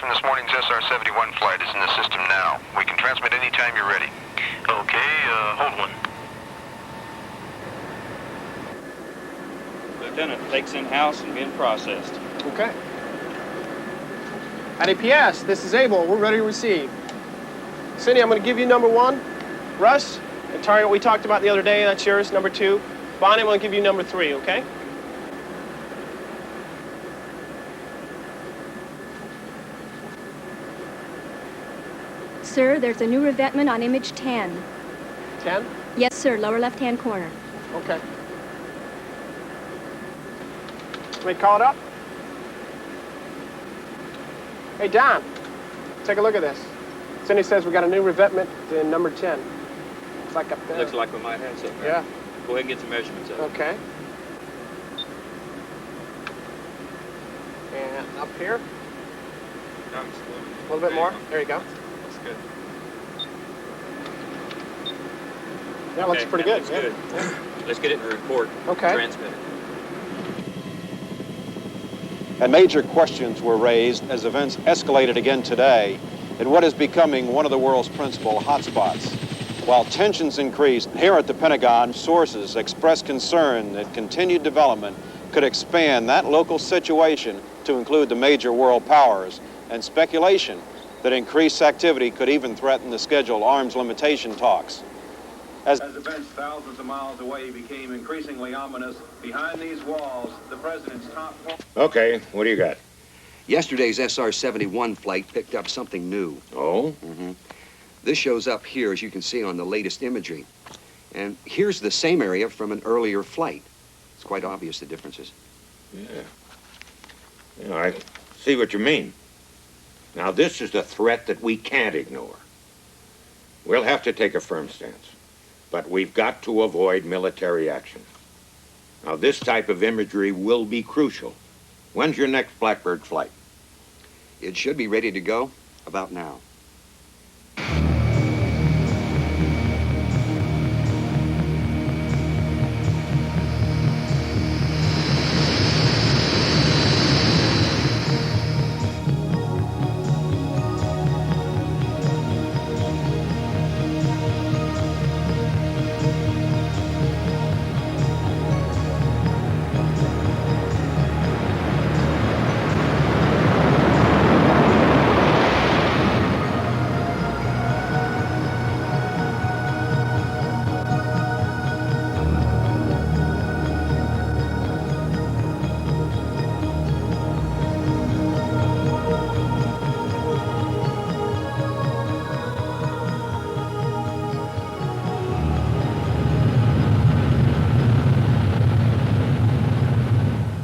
from this morning's SR-71 flight is in the system now. We can transmit anytime you're ready. Okay, hold one. Lieutenant, takes in-house and being processed. Okay. At APS, this is Abel. We're ready to receive. Cindy, I'm going to give you number 1. Russ, the target we talked about the other day, that's yours, number 2. Bonnie, I'm going to give you number 3, okay? Sir, there's a new revetment on image 10. 10? Yes, sir, lower left-hand corner. Okay. Let me call it up. Hey, Don, take a look at this. Cindy says we got a new revetment in number 10. It's like up there. Looks like we might have something. Yeah. Go ahead and get some measurements of it. Okay. And up here, a little bit more. There you go. That's good. That looks pretty good. Looks Yeah. good. Let's get it in a report. Okay. Transmit it. And major questions were raised as events escalated again today in what is becoming one of the world's principal hotspots. While tensions increased here at the Pentagon, sources expressed concern that continued development could expand that local situation to include the major world powers, and speculation that increased activity could even threaten the scheduled arms limitation talks. As events thousands of miles away became increasingly ominous, behind these walls, the president's top... Okay, what do you got? Yesterday's SR-71 flight picked up something new. Oh? Mm-hmm. This shows up here, as you can see on the latest imagery. And here's the same area from an earlier flight. It's quite obvious, the differences. Yeah, I see what you mean. Now, this is a threat that we can't ignore. We'll have to take a firm stance. But we've got to avoid military action. Now, this type of imagery will be crucial. When's your next Blackbird flight? It should be ready to go about now.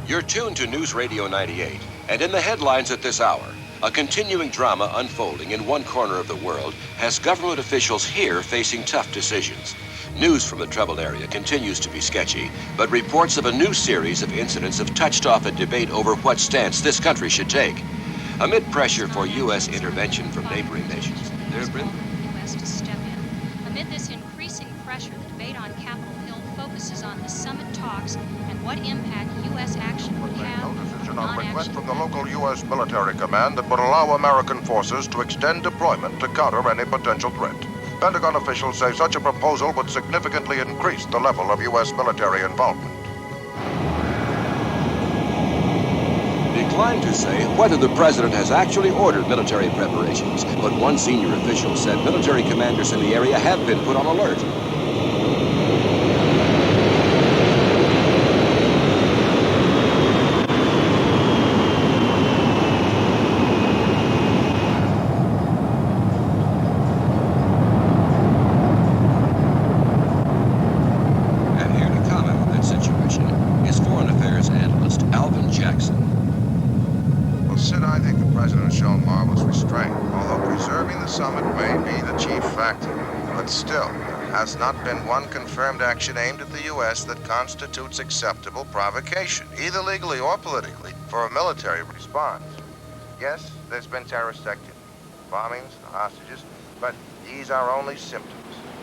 You're tuned to News Radio 98, and in the headlines at this hour, a continuing drama unfolding in one corner of the world has government officials here facing tough decisions. News from the troubled area continues to be sketchy, but reports of a new series of incidents have touched off a debate over what stance this country should take. Amid pressure for U.S. intervention from neighboring nations, there have been... U.S. to step in. Amid this increasing pressure, the debate on Capitol Hill focuses on the summit talks and what impact U.S. action would have on A request non-action. from the local U.S. military command that would allow American forces to extend deployment to counter any potential threat. Pentagon officials say such a proposal would significantly increase the level of U.S. military involvement. Declined to say whether the president has actually ordered military preparations, but one senior official said military commanders in the area have been put on alert. And here to comment on that situation is Foreign Affairs analyst Alvin Jackson. Well, Sid, I think the president has shown marvelous restraint, although preserving the summit may be the chief factor. But still, there has not been one confirmed action aimed at the U.S. that constitutes acceptable provocation, either legally or politically, for a military response. Yes, there's been terrorist activity, bombings, hostages, but these are only symptoms.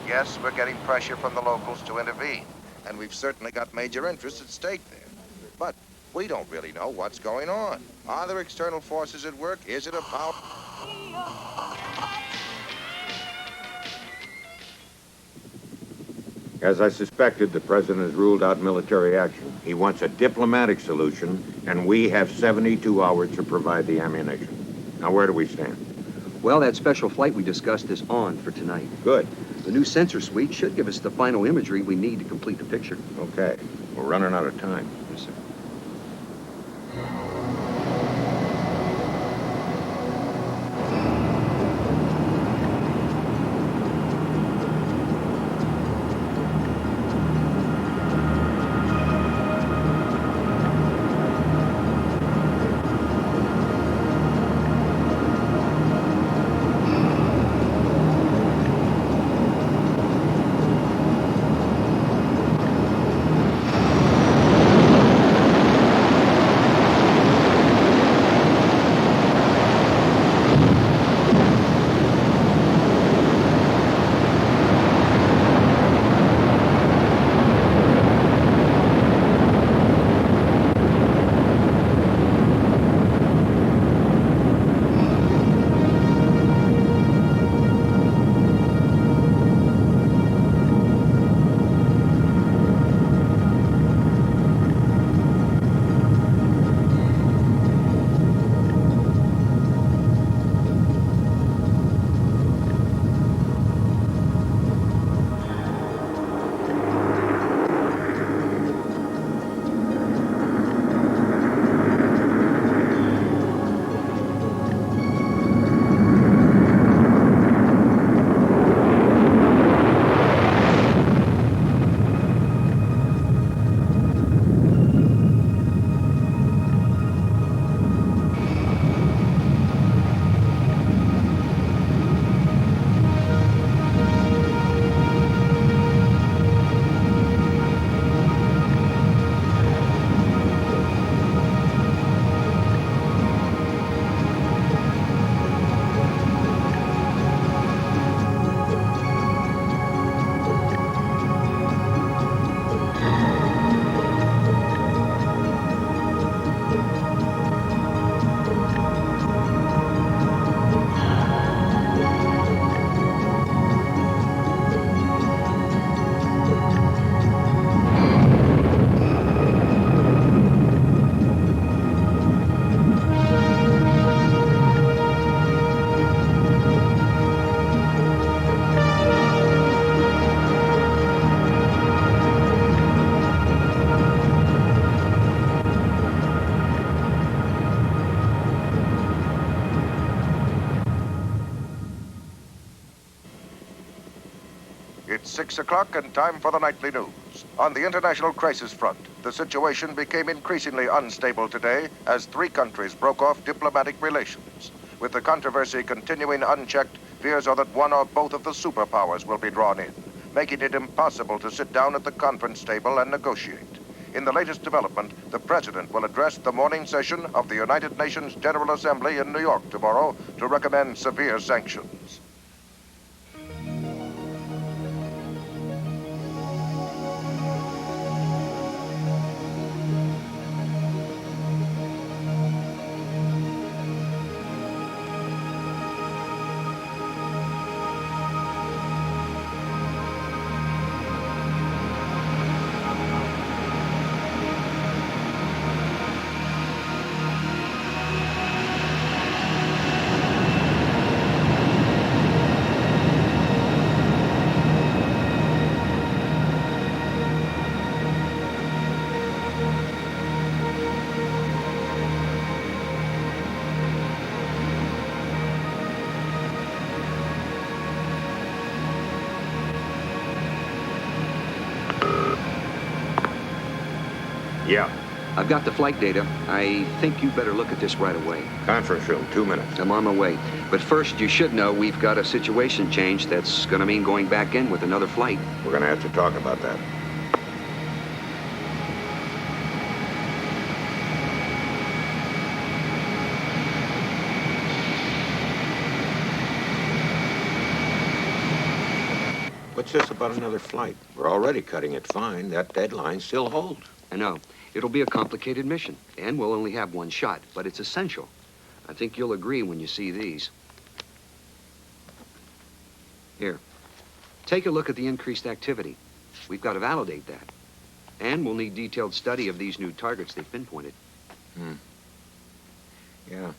Yes, we're getting pressure from the locals to intervene, and we've certainly got major interests at stake there. But We don't really know what's going on. Are there external forces at work? Is it a power? As I suspected, the president has ruled out military action. He wants a diplomatic solution, and we have 72 hours to provide the ammunition. Now, where do we stand? Well, that special flight we discussed is on for tonight. Good. The new sensor suite should give us the final imagery we need to complete the picture. Okay. We're running out of time. Yes, sir. It's 6 o'clock and time for the nightly news. On the international crisis front, the situation became increasingly unstable today as 3 countries broke off diplomatic relations. With the controversy continuing unchecked, fears are that one or both of the superpowers will be drawn in, making it impossible to sit down at the conference table and negotiate. In the latest development, the president will address the morning session of the United Nations General Assembly in New York tomorrow to recommend severe sanctions. Yeah. I've got the flight data. I think you better look at this right away. Conference room, 2 minutes. I'm on my way. But first, you should know we've got a situation change that's going to mean going back in with another flight. We're going to have to talk about that. What's this about another flight? We're already cutting it fine. That deadline still holds. I know. It'll be a complicated mission, and we'll only have one shot, but it's essential. I think you'll agree when you see these. Here, take a look at the increased activity. We've got to validate that. And we'll need detailed study of these new targets they've pinpointed. Yeah.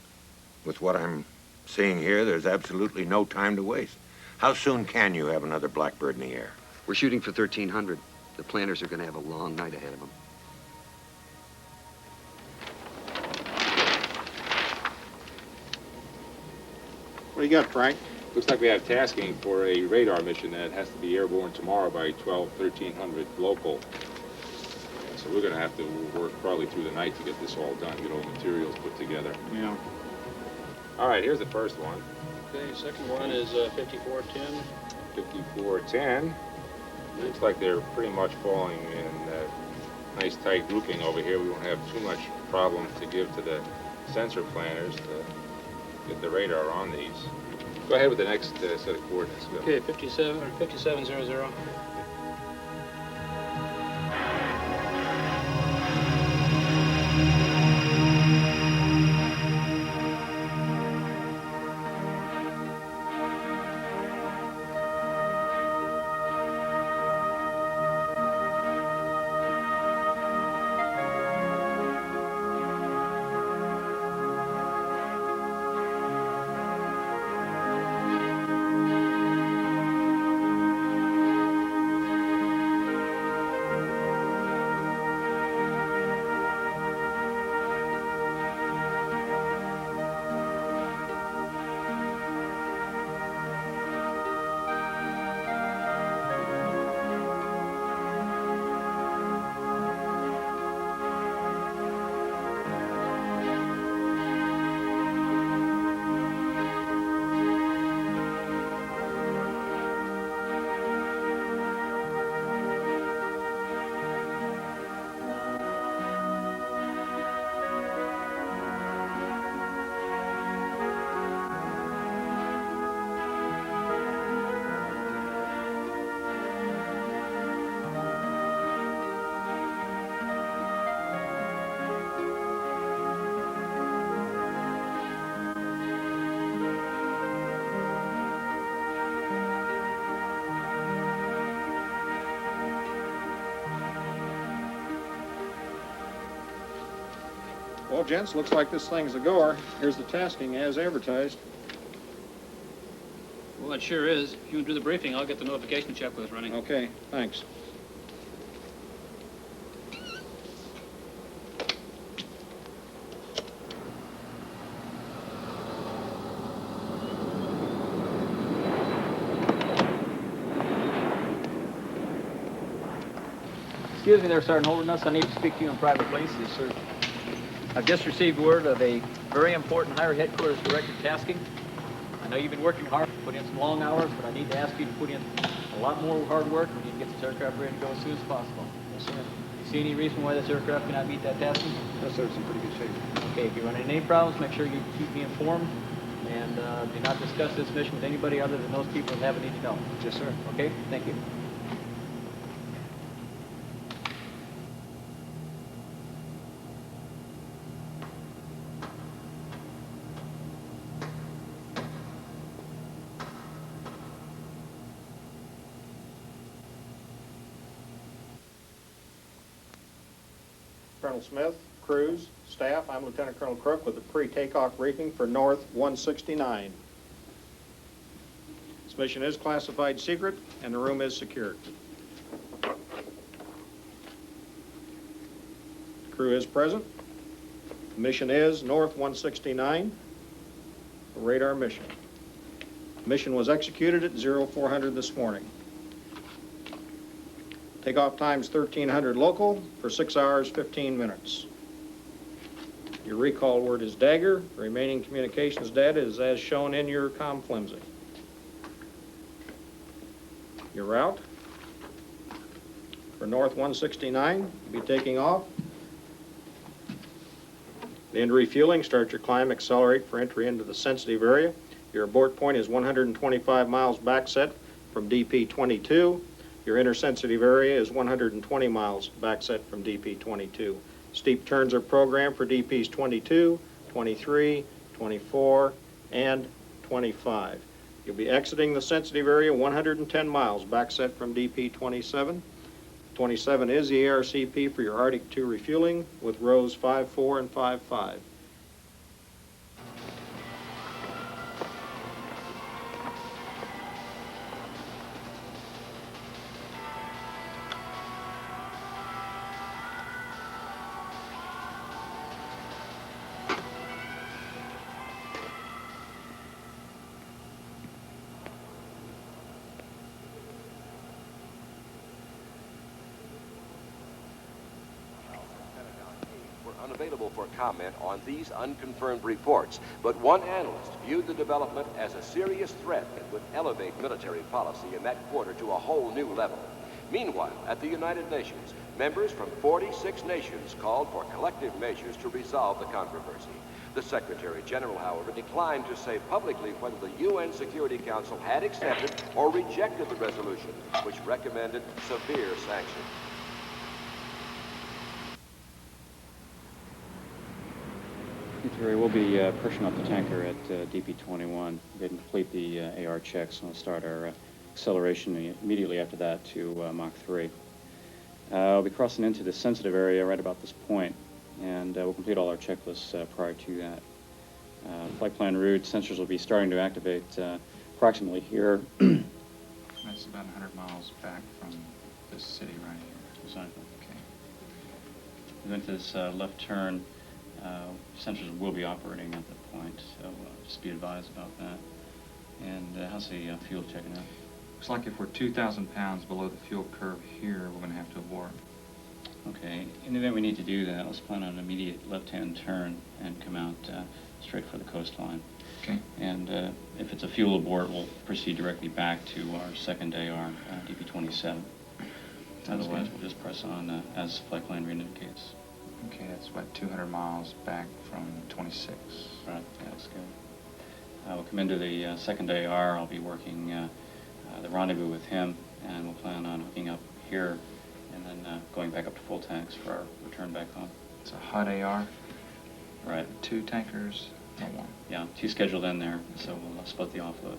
With what I'm seeing here, there's absolutely no time to waste. How soon can you have another Blackbird in the air? We're shooting for 1300. The planners are going to have a long night ahead of them. What do you got, Frank? Looks like we have tasking for a radar mission that has to be airborne tomorrow by 1300 local. So we're going to have to work probably through the night to get this all done, get all the materials put together. Yeah. All right, here's the first one. Okay, second one is 5410. 5410. Looks like they're pretty much falling in nice tight grouping over here. We won't have too much problem to give to the sensor planners to get the radar on these. Go ahead with the next set of coordinates. Go. Okay, 5700. Well, gents, looks like this thing's a goer. Here's the tasking as advertised. Well, it sure is. If you want to do the briefing, I'll get the notification checklist running. Okay, thanks. Excuse me there, Sergeant Holderness. I need to speak to you in private, please. Yes, sir. I've just received word of a very important higher headquarters director tasking. I know you've been working hard, put in some long hours, but I need to ask you to put in a lot more hard work. We need to get this aircraft ready to go as soon as possible. Yes, sir. You see any reason why this aircraft cannot meet that tasking? Yes, sir. It's in pretty good shape. Okay, if you run into any problems, make sure you keep me informed, and do not discuss this mission with anybody other than those people that have a need to know. Yes, sir. Okay, thank you. Colonel Smith, crews, staff, I'm Lieutenant Colonel Crook with the pre-takeoff briefing for North 169. This mission is classified secret and the room is secured. The crew is present. The mission is North 169, a radar mission. The mission was executed at 0400 this morning. Takeoff time's 1300 local for 6 hours, 15 minutes. Your recall word is Dagger. The remaining communications data is as shown in your comm flimsy. Your route for North 169, you'll be taking off. End refueling, start your climb, accelerate for entry into the sensitive area. Your abort point is 125 miles backset from DP 22. Your intersensitive area is 120 miles backset from DP 22. Steep turns are programmed for DPs 22, 23, 24, and 25. You'll be exiting the sensitive area 110 miles, backset from DP 27. 27 is the ARCP for your Arctic 2 refueling with rows 5-4 and 5-5. Unavailable for comment on these unconfirmed reports, but one analyst viewed the development as a serious threat that would elevate military policy in that quarter to a whole new level. Meanwhile, at the United Nations, members from 46 nations called for collective measures to resolve the controversy. The Secretary General, however, declined to say publicly whether the UN Security Council had accepted or rejected the resolution, which recommended severe sanctions. We'll be pushing up the tanker at DP-21. We can complete the AR checks, and we'll start our acceleration immediately after that to Mach 3. We'll be crossing into the sensitive area right about this point, and we'll complete all our checklists prior to that. Flight plan route sensors will be starting to activate approximately here. That's about 100 miles back from this city right here. Exactly. Okay. We went to this left turn. Sensors will be operating at that point, so just be advised about that. And how's the fuel checking out? Looks like if we're 2,000 pounds below the fuel curve here, we're going to have to abort. Okay. In the event we need to do that, let's plan on an immediate left-hand turn and come out straight for the coastline. Okay. And if it's a fuel abort, we'll proceed directly back to our second AR, DP-27. Otherwise, we'll just press on as the flight plan indicates. Okay, that's about 200 miles back from 26. Right, yeah, that's good. We'll come into the second AR. I'll be working the rendezvous with him, and we'll plan on hooking up here and then going back up to full tanks for our return back home. It's a hot AR? Right. 2 tankers, no 1. Yeah, 2 scheduled in there, so we'll split the offload.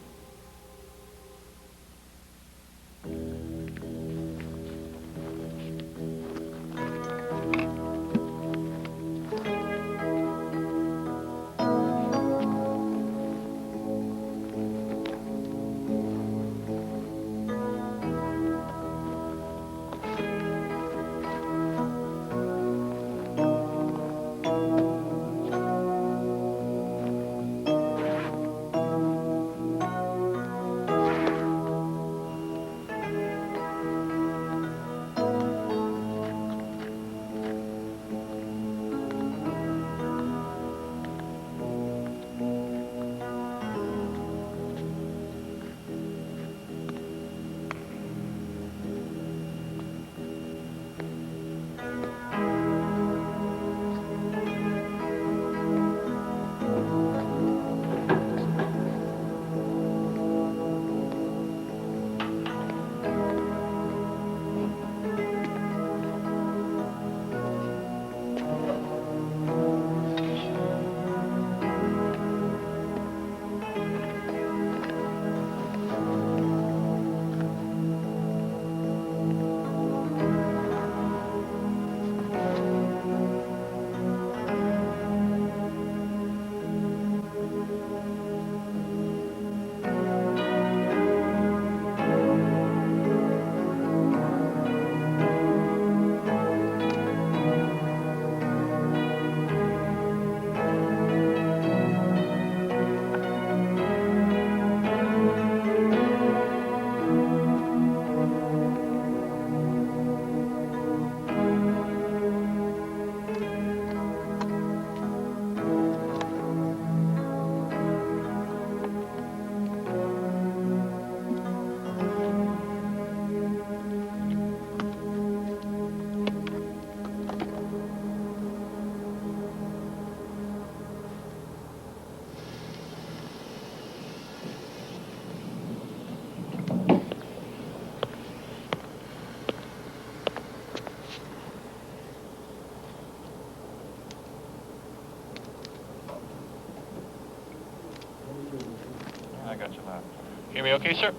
hear me okay, sir?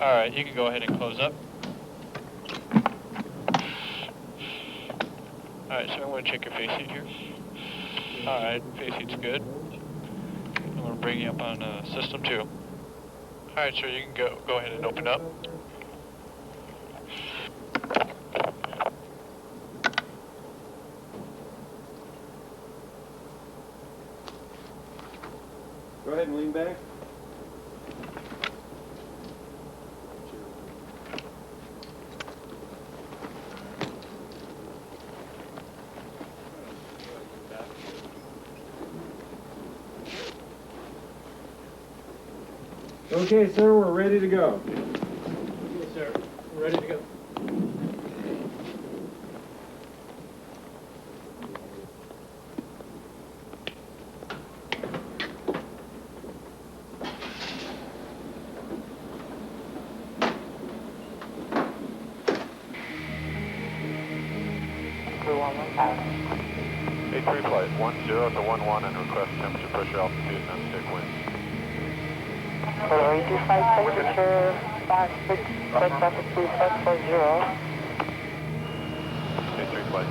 All right, you can go ahead and close up. All right, sir, I'm going to check your face heat here. All right, face heat's good. I'm going to bring you up on system 2. All right, sir, you can go ahead and open up. Go ahead and lean back. Okay, sir, we're ready to go. Yes, sir. We're ready to go. A3 flight 10 to 11 and request temperature, pressure, altitude, non-stick wind. Hello, 25 temperature 56, press altitude 540. A3 flight.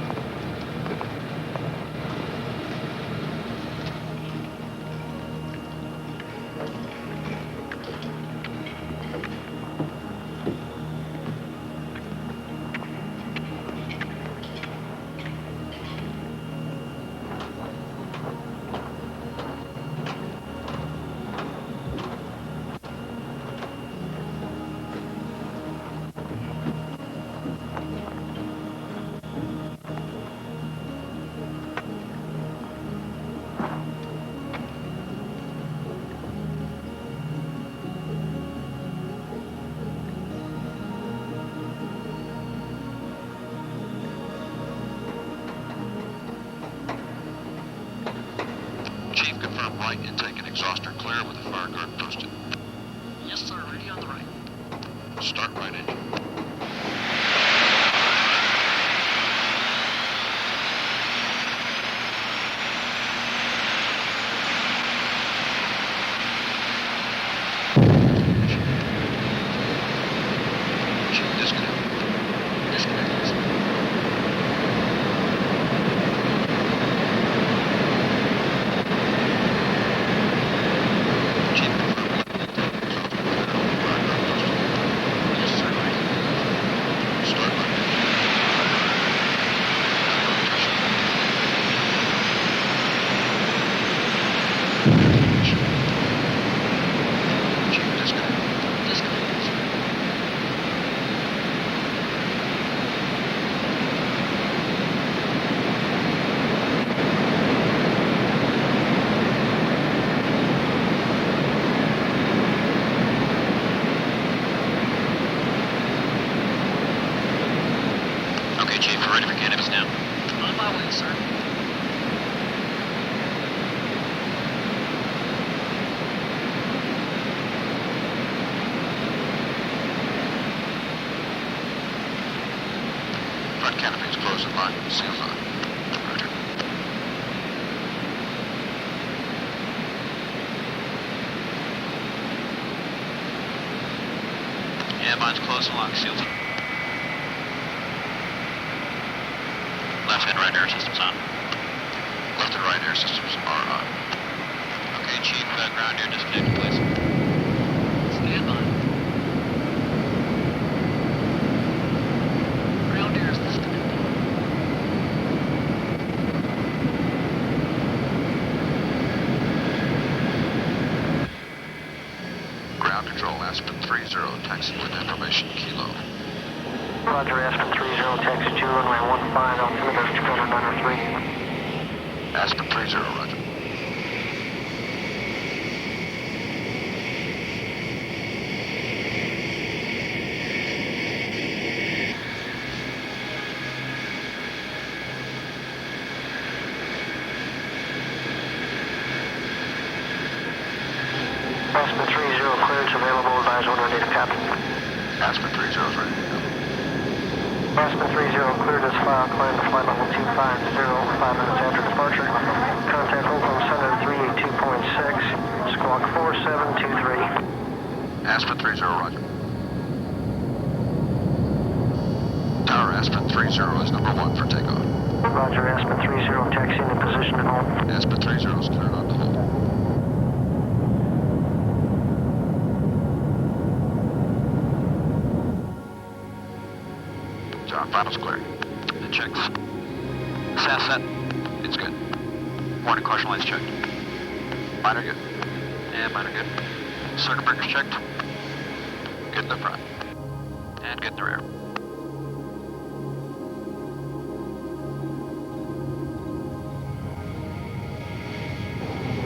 Chief, confirm right intake and exhaust are clear with the fire guard posted. Yes, sir, ready on the right. Start right engine. Chief, disconnect. Disconnect. Okay, Chief, we're ready for cannabis now. On my way, sir. Front canopy is closed and locked. Seals on. Roger. Yeah, mine's closed and locked. Seals on. Left and right air systems on. Left and right air systems are on. Okay, Chief, ground air disconnected, please. Stand by. Ground air is disconnected. Ground control, Aspen 30, taxi with information, Kilo. Roger, Aspen 30, taxi 2, runway 15, altimeter 293. Aspen 30, roger. Aspen 30, clearance available, advise when ready to copy. Aspen 30 is ready to go. Aspen 30, cleared as file, climb to flight level 250, 5 minutes after departure. Contact hold from center 382.6, squawk 4723. Aspen 30, roger. Tower Aspen 30 is number 1 for takeoff. Roger, Aspen 30, taxi into position and hold. Aspen 30 is cleared on the hold. John, final's clear. The checks. SAS set. It's good. Warning caution lights checked. Minor good. And minor good. Circuit breakers checked. Good in the front. And good in the rear.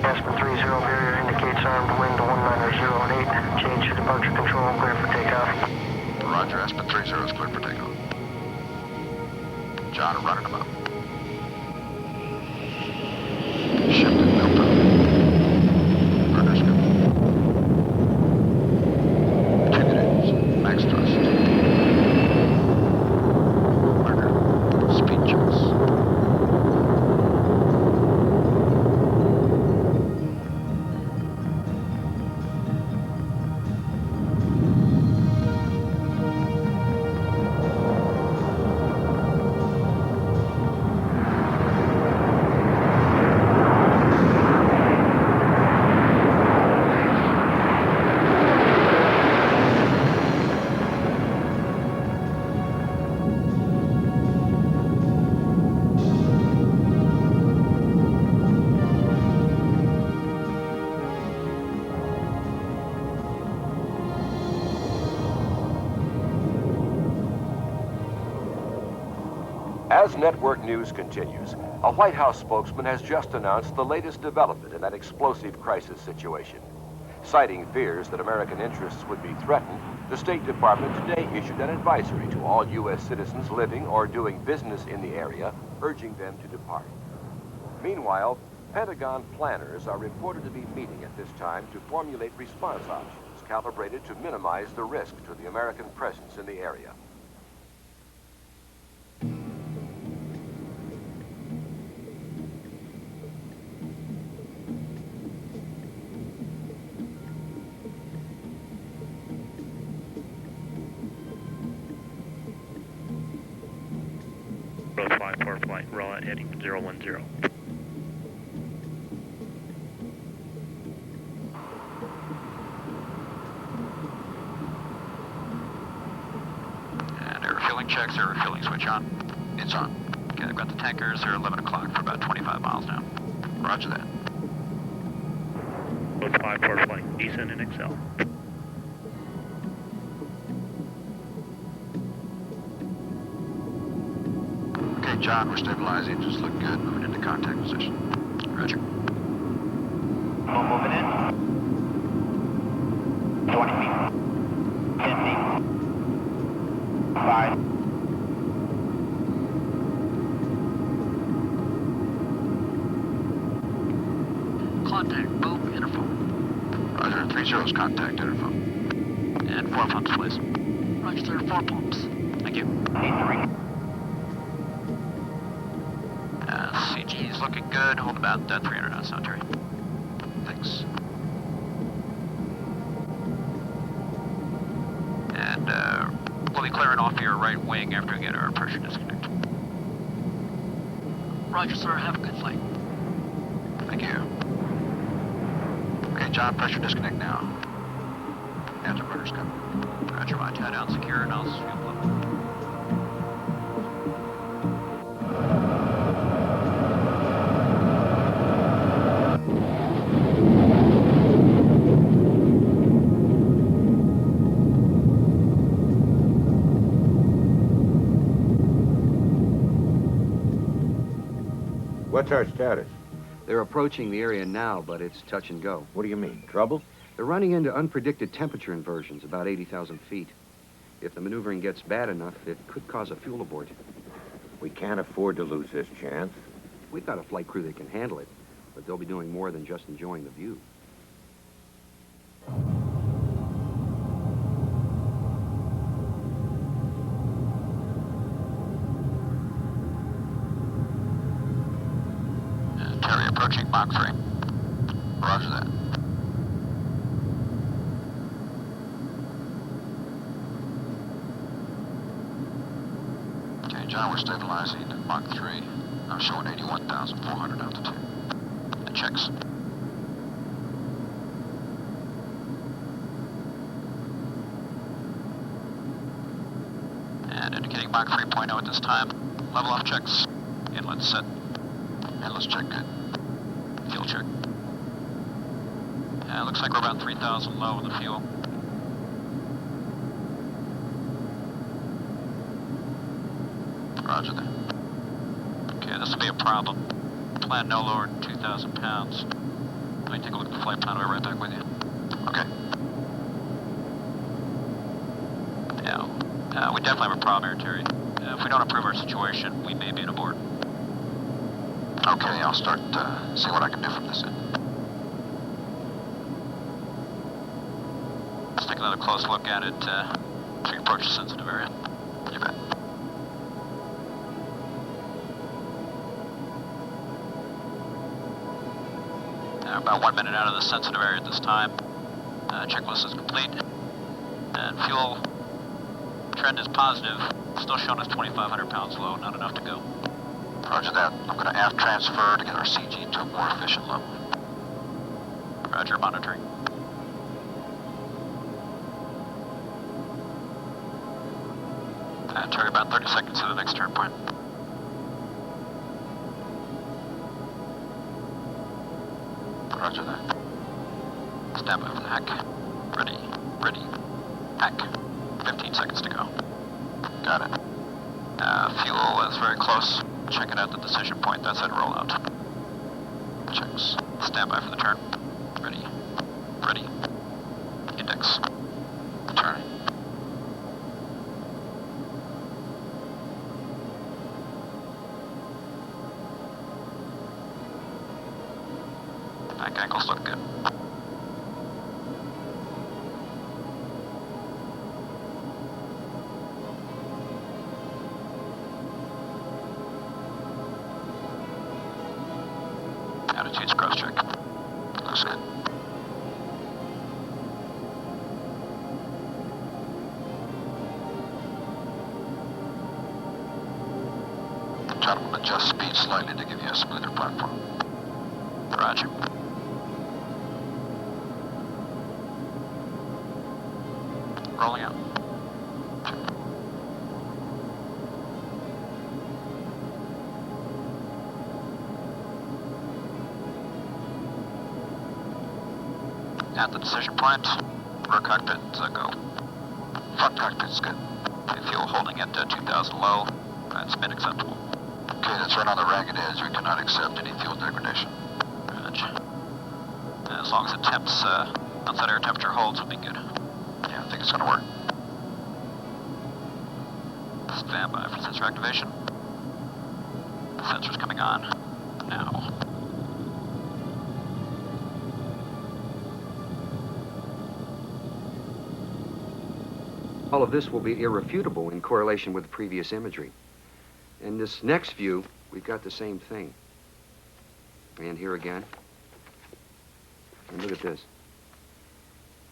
Aspen 30, barrier indicates armed wind to 190 Change to departure control, clear for takeoff. Roger, Aspen 30 is cleared for takeoff. John, I'm running them up. Shifted, no power. Runners go. 2 good engines, max thrust. Marker, speed checks. As network news continues, a White House spokesman has just announced the latest development in that explosive crisis situation. Citing fears that American interests would be threatened, the State Department today issued an advisory to all U.S. citizens living or doing business in the area, urging them to depart. Meanwhile, Pentagon planners are reported to be meeting at this time to formulate response options calibrated to minimize the risk to the American presence in the area. Both 5-4 flight, raw heading 010. And air refueling checks, air refueling switch on. It's on. Okay, I've got the tankers, they're 11 o'clock for about 25 miles now. Roger that. Both 5-4 flight, descend and excel. Okay, John, we're stabilizing. Just look good. Moving into contact position. Roger. We're moving in. 20 feet. 10 feet. 5. Contact, boom, interphone. Roger, 30's contact, interphone. And 4 pumps, please. Roger, sir, 4 pumps. Thank you. CG's looking good. Hold about 300 knots now, Terry. Thanks. And we'll be clearing off your right wing after we get our pressure disconnect. Roger, sir. Have a good flight. Thank you. Okay, John, pressure disconnect now. Afterburner's coming. Roger, my tie down secure, and I'll swoop up. What's our status? They're approaching the area now, but it's touch and go. What do you mean, trouble? They're running into unpredicted temperature inversions about 80,000 feet. If the maneuvering gets bad enough, it could cause a fuel abort. We can't afford to lose this chance. We've got a flight crew that can handle it, but they'll be doing more than just enjoying the view. Terry approaching Mach 3. Roger that. John, we're stabilizing at Mach 3. I'm showing 81,400 altitude. The checks. And indicating Mach 3.0 at this time. Level off checks. Inlet set. Inlet's check good. Fuel check. Yeah, looks like we're about 3,000 low in the fuel. Roger that. Okay, this will be a problem. Plan no lower than 2,000 pounds. Let me take a look at the flight plan. I'll be right back with you. Okay. Yeah, we definitely have a problem here, Terry. If we don't improve our situation, we may be in a board. Okay, I'll start see what I can do from this end. Let's take another close look at it as we approach the sensitive area. You bet. About 1 minute out of the sensitive area at this time. Checklist is complete. And fuel trend is positive. Still showing us 2,500 pounds low. Not enough to go. Roger that. I'm going to aft transfer to get our CG to a more efficient level. Roger, monitoring. Terry, about 30 seconds to the next turn point. Roger that. Stand by for the hack. Ready, hack. 15 seconds to go. Got it. Fuel is very close. Check it out the decision point. That's at rollout. Checks. Stand by for the turn. Ready. Index. Turn. Back ankles look good. Attitudes cross check. Looks good. Gentlemen, adjust speed slightly to give you a smoother platform. Roger. Rolling out. At the decision point, rear cockpit, go. Front cockpit's good. Fuel holding at 2,000 low. That's been acceptable. Okay, that's right on the ragged edge. We cannot accept any fuel degradation. Roger. As long as the temps, outside air temperature holds, will be good. Yeah, I think it's gonna work. Stand by for sensor activation. Sensor's coming on now. All of this will be irrefutable in correlation with previous imagery. In this next view, we've got the same thing. And here again. And look at this.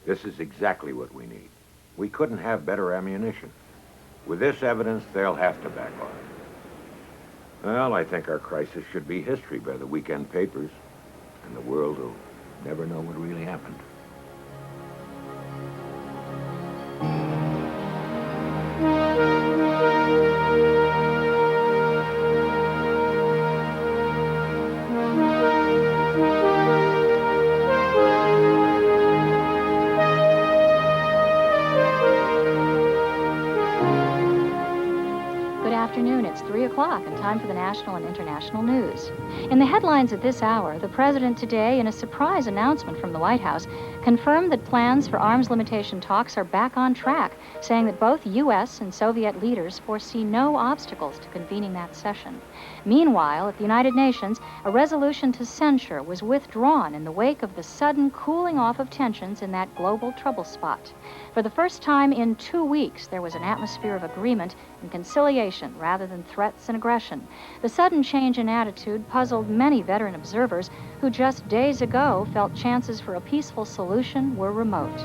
This is exactly what we need. We couldn't have better ammunition. With this evidence, they'll have to back off. Well, I think our crisis should be history by the weekend papers, and the world will never know what really happened. It's 3 o'clock and time for the national and international news. In the headlines at this hour, the president today, in a surprise announcement from the White House, confirmed that plans for arms limitation talks are back on track, saying that both U.S. and Soviet leaders foresee no obstacles to convening that session. Meanwhile, at the United Nations, a resolution to censure was withdrawn in the wake of the sudden cooling off of tensions in that global trouble spot. For the first time in 2 weeks, there was an atmosphere of agreement and conciliation rather than threats and aggression. The sudden change in attitude puzzled many veteran observers who just days ago felt chances for a peaceful solution were remote.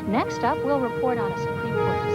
Next up, we'll report on a Supreme Court decision.